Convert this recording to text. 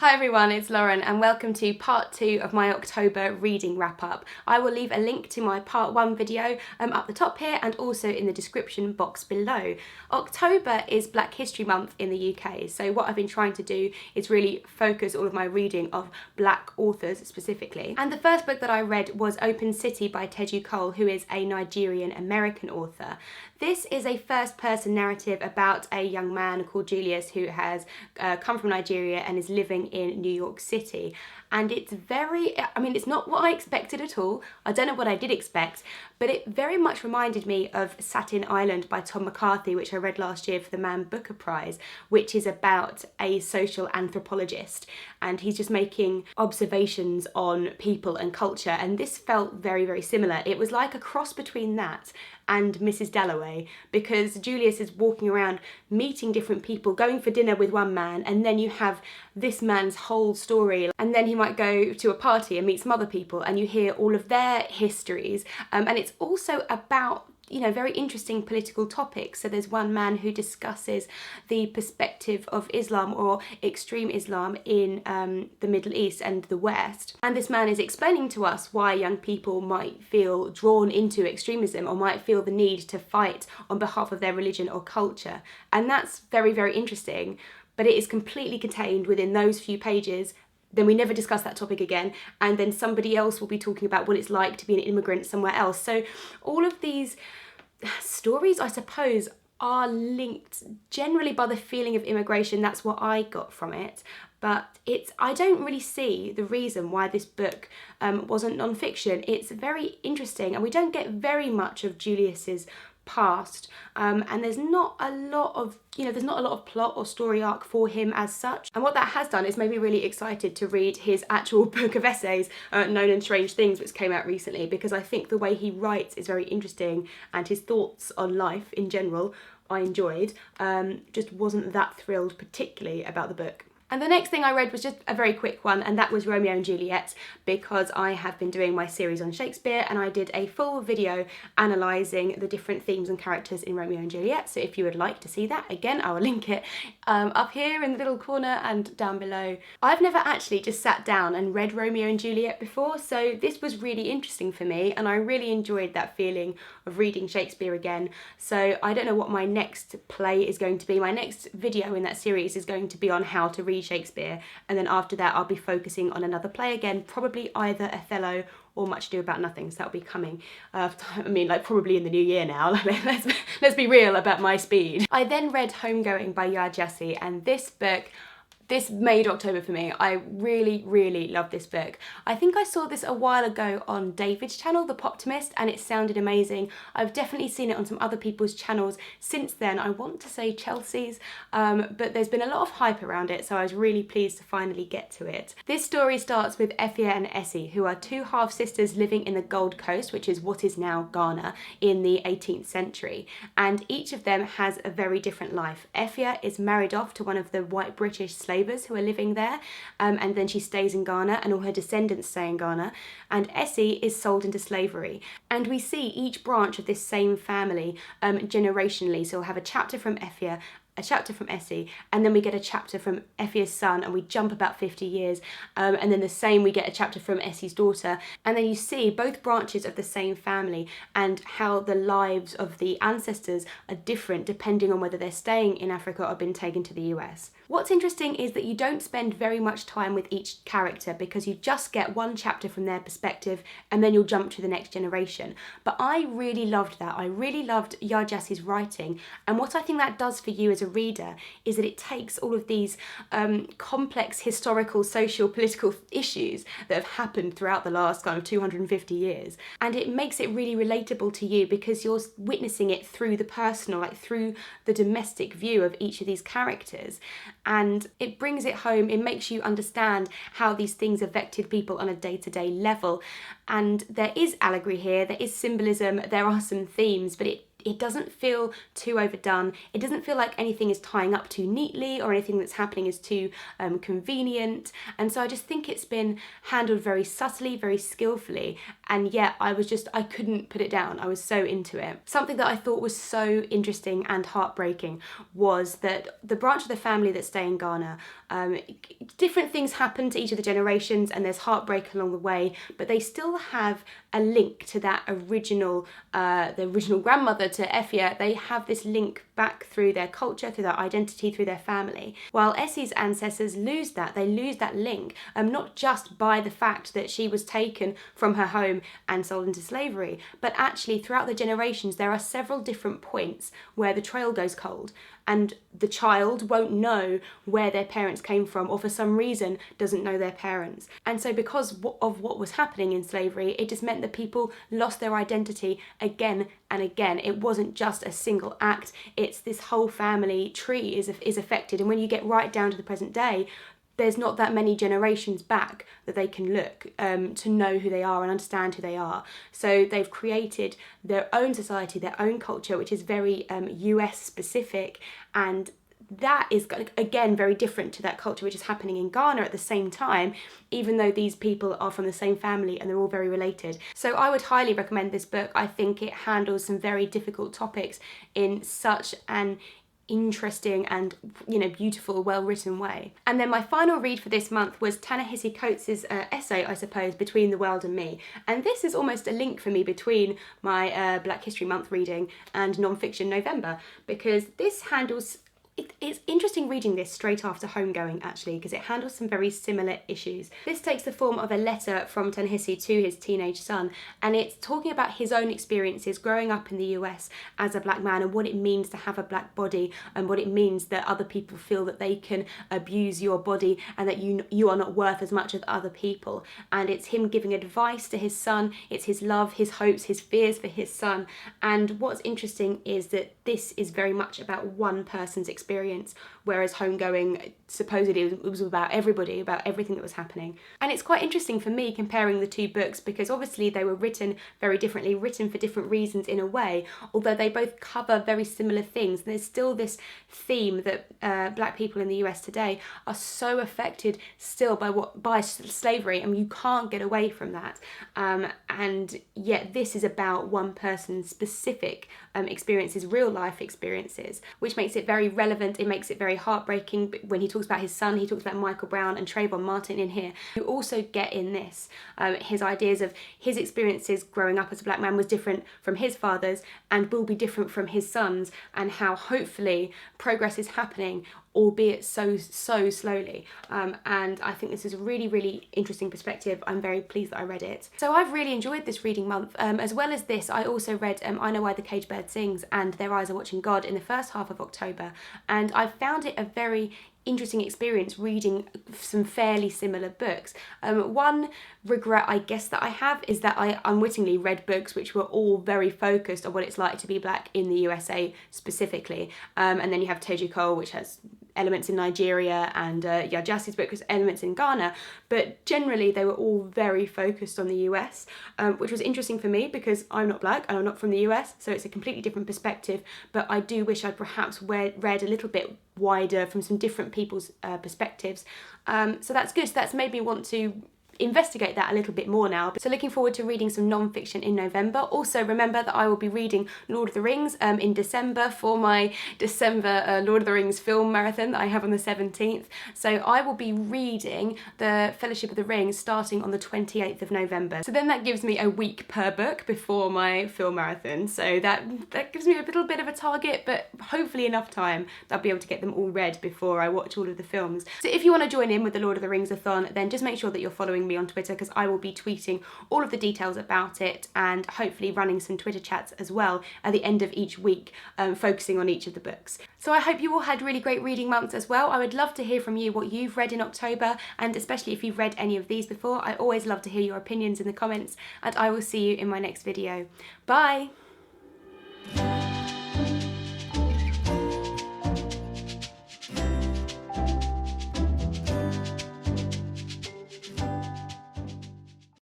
Hi everyone, it's Lauren and welcome to part 2 of my October reading wrap up. I will leave a link to my part 1 video up the top here and also in the description box below. October is Black History Month in the UK, so what I've been trying to do is really focus all of my reading of Black authors specifically. And the first book that I read was Open City by Teju Cole, who is a Nigerian American author. This is a first-person narrative about a young man called Julius who has come from Nigeria and is living in New York City. And it's it's not what I expected at all. I don't know what I did expect, but it very much reminded me of Satin Island by Tom McCarthy, which I read last year for the Man Booker Prize, which is about a social anthropologist. And he's just making observations on people and culture. And this felt very, very similar. It was like a cross between that and Mrs. Dalloway, because Julius is walking around meeting different people, going for dinner with one man, and then you have this man's whole story, and then he might go to a party and meet some other people and you hear all of their histories, and it's also about very interesting political topics. So there's one man who discusses the perspective of Islam or extreme Islam in the Middle East and the West. And this man is explaining to us why young people might feel drawn into extremism or might feel the need to fight on behalf of their religion or culture. And that's very, very interesting, but it is completely contained within those few pages. Then we never discuss that topic again, and then somebody else will be talking about what it's like to be an immigrant somewhere else. So all of these stories, I suppose, are linked generally by the feeling of immigration. That's what I got from it. But I don't really see the reason why this book wasn't non-fiction. It's very interesting, and we don't get very much of Julius's past, and there's not a lot of plot or story arc for him as such. And what that has done is made me really excited to read his actual book of essays, Known and Strange Things, which came out recently, because I think the way he writes is very interesting, and his thoughts on life in general I enjoyed. Just wasn't that thrilled particularly about the book. And the next thing I read was just a very quick one, and that was Romeo and Juliet, because I have been doing my series on Shakespeare and I did a full video analysing the different themes and characters in Romeo and Juliet. So if you would like to see that, again, I will link it up here in the little corner and down below. I've never actually just sat down and read Romeo and Juliet before, so this was really interesting for me, and I really enjoyed that feeling of reading Shakespeare again. So I don't know what my next play is going to be. My next video in that series is going to be on how to read Shakespeare, and then after that I'll be focusing on another play again, probably either Othello or Much Ado About Nothing. So that'll be coming probably in the new year now. Let's be real about my speed. I then read Homegoing by Jassi, and this made October for me. I really, really love this book. I think I saw this a while ago on David's channel, The Poptimist, and it sounded amazing. I've definitely seen it on some other people's channels since then. I want to say Chelsea's, but there's been a lot of hype around it, so I was really pleased to finally get to it. This story starts with Effia and Essie, who are two half-sisters living in the Gold Coast, which is what is now Ghana, in the 18th century. And each of them has a very different life. Effia is married off to one of the white British slaves who are living there, and then she stays in Ghana, and all her descendants stay in Ghana, and Essie is sold into slavery. And we see each branch of this same family generationally. So we'll have a chapter from Effia, a chapter from Essie, and then we get a chapter from Effia's son, and we jump about 50 years, and then the same, we get a chapter from Essie's daughter, and then you see both branches of the same family and how the lives of the ancestors are different depending on whether they're staying in Africa or been taken to the US. What's interesting is that you don't spend very much time with each character, because you just get one chapter from their perspective and then you'll jump to the next generation. But I really loved that. I really loved Jassi's writing, and what I think that does for you as a reader is that it takes all of these complex historical, social, political issues that have happened throughout the last kind of 250 years, and it makes it really relatable to you, because you're witnessing it through the personal, through the domestic view of each of these characters. And it brings it home, it makes you understand how these things affected people on a day-to-day level. And there is allegory here, there is symbolism, there are some themes, but it it doesn't feel too overdone. It doesn't feel like anything is tying up too neatly or anything that's happening is too convenient. And so I just think it's been handled very subtly, very skillfully, and yet I couldn't put it down. I was so into it. Something that I thought was so interesting and heartbreaking was that the branch of the family that stay in Ghana, different things happen to each of the generations and there's heartbreak along the way, but they still have a link to that original, the original grandmother, to Effia. They have this link back through their culture, through their identity, through their family. While Essie's ancestors lose that, they lose that link, not just by the fact that she was taken from her home and sold into slavery, but actually throughout the generations there are several different points where the trail goes cold and the child won't know where their parents came from, or for some reason doesn't know their parents. And so because of what was happening in slavery, it just meant that people lost their identity again and again. It wasn't just a single act, it's this whole family tree is affected. And when you get right down to the present day, there's not that many generations back that they can look to know who they are and understand who they are. So they've created their own society, their own culture, which is very US specific, and that is, again, very different to that culture which is happening in Ghana at the same time, even though these people are from the same family and they're all very related. So I would highly recommend this book. I think it handles some very difficult topics in such an interesting and, you know, beautiful, well-written way. And then my final read for this month was Ta-Nehisi Coates's essay, I suppose, Between the World and Me. And this is almost a link for me between my Black History Month reading and non-fiction November, because this handles it's interesting reading this straight after homegoing, actually, because it handles some very similar issues. This takes the form of a letter from Ta-Nehisi to his teenage son, and it's talking about his own experiences growing up in the US as a black man and what it means to have a black body and what it means that other people feel that they can abuse your body and that you are not worth as much as other people. And it's him giving advice to his son, it's his love, his hopes, his fears for his son. And what's interesting is that this is very much about one person's experience, whereas homegoing supposedly it was about everybody, about everything that was happening. And it's quite interesting for me comparing the two books, because obviously they were written very differently, written for different reasons in a way, although they both cover very similar things. There's still this theme that black people in the US today are so affected still by slavery, and you can't get away from that. And yet this is about one person's specific experiences, real life experiences, which makes it very relevant. It makes it very heartbreaking. When he talks about his son, he talks about Michael Brown and Trayvon Martin in here. You also get in this his ideas of his experiences growing up as a black man was different from his father's and will be different from his son's, and how hopefully progress is happening, albeit so slowly. And I think this is a really, really interesting perspective. I'm very pleased that I read it. So I've really enjoyed this reading month. As well as this, I also read I Know Why the Caged Bird Sings and Their Eyes Are Watching God in the first half of October, and I found it a very interesting experience reading some fairly similar books. One regret I guess that I have is that I unwittingly read books which were all very focused on what it's like to be black in the USA specifically, and then you have Teju Cole, which has elements in Nigeria, and Jassi's book has elements in Ghana, but generally they were all very focused on the US, which was interesting for me because I'm not black and I'm not from the US, so it's a completely different perspective. But I do wish I'd perhaps read a little bit wider from some different people's perspectives. So that's good. So that's made me want to investigate that a little bit more now. So looking forward to reading some non-fiction in November. Also remember that I will be reading Lord of the Rings in December for my December Lord of the Rings film marathon that I have on the 17th. So I will be reading the Fellowship of the Ring starting on the 28th of November. So then that gives me a week per book before my film marathon. So that gives me a little bit of a target, but hopefully enough time that I'll be able to get them all read before I watch all of the films. So if you want to join in with the Lord of the Rings-a-thon, then just make sure that you're following me on Twitter, because I will be tweeting all of the details about it and hopefully running some Twitter chats as well at the end of each week, focusing on each of the books. So I hope you all had really great reading months as well. I would love to hear from you what you've read in October, and especially if you've read any of these before. I always love to hear your opinions in the comments, and I will see you in my next video. Bye!